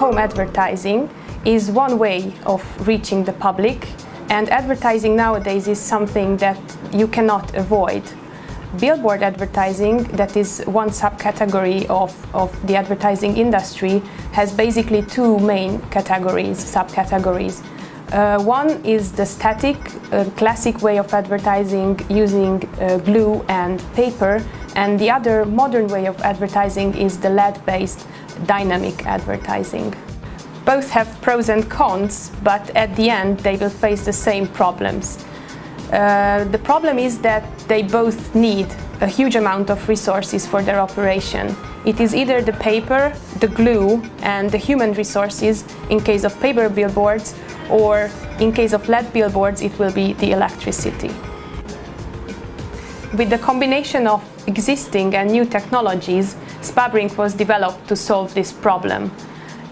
out-of-home advertising is one way of reaching the public, and advertising nowadays is something that you cannot avoid. Billboard advertising, that is one subcategory of the advertising industry, has basically two main subcategories. One is the static, classic way of advertising using glue and paper, and the other modern way of advertising is the LED-based dynamic advertising. Both have pros and cons, but at the end they will face the same problems. The problem is that they both need a huge amount of resources for their operation. It is either the paper, the glue, and the human resources in case of paper billboards, or in case of LED billboards it will be the electricity. With the combination of existing and new technologies, Spabrink was developed to solve this problem.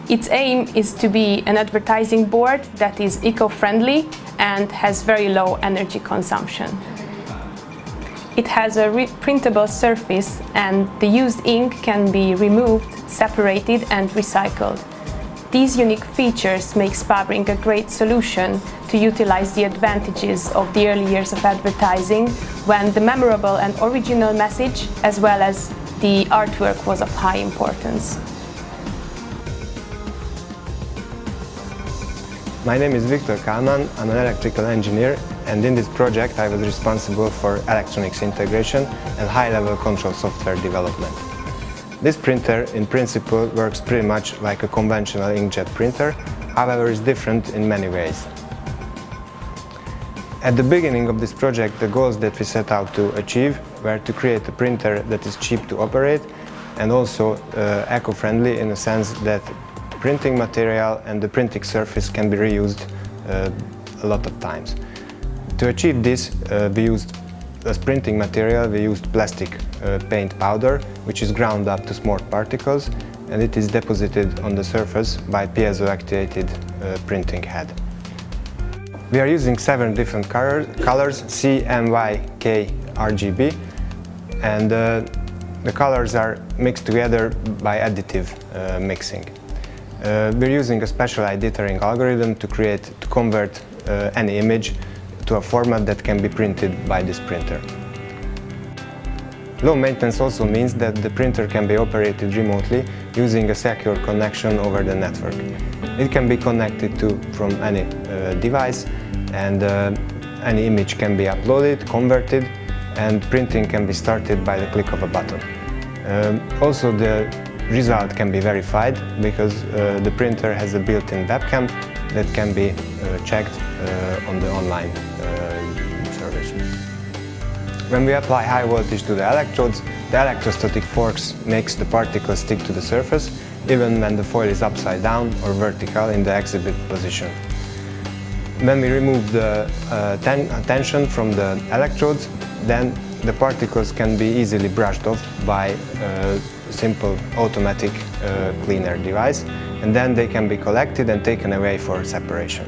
Its aim is to be an advertising board that is eco-friendly and has very low energy consumption. It has a printable surface, and the used ink can be removed, separated and recycled. These unique features make Spabrink a great solution to utilize the advantages of the early years of advertising, when the memorable and original message as well as the artwork was of high importance. My name is Viktor Kalman, I'm an electrical engineer, and in this project I was responsible for electronics integration and high-level control software development. This printer in principle works pretty much like a conventional inkjet printer, however is different in many ways. At the beginning of this project, the goals that we set out to achieve were to create a printer that is cheap to operate and also eco-friendly in the sense that printing material and the printing surface can be reused a lot of times. To achieve this, we used as printing material, we used plastic paint powder, which is ground up to small particles, and it is deposited on the surface by piezo-activated printing head. We are using 7 different colors, C, M, Y, K, RGB, and the colors are mixed together by additive mixing. We're using a special editoring algorithm to convert any image to a format that can be printed by this printer. Low maintenance also means that the printer can be operated remotely using a secure connection over the network. It can be connected from any device, and any image can be uploaded, converted, and printing can be started by the click of a button. Also, the result can be verified because the printer has a built-in webcam that can be checked on the online service. When we apply high voltage to the electrodes, the electrostatic force makes the particles stick to the surface even when the foil is upside down or vertical in the exhibit position. When we remove the tension from the electrodes, then the particles can be easily brushed off by a simple automatic cleaner device, and then they can be collected and taken away for separation.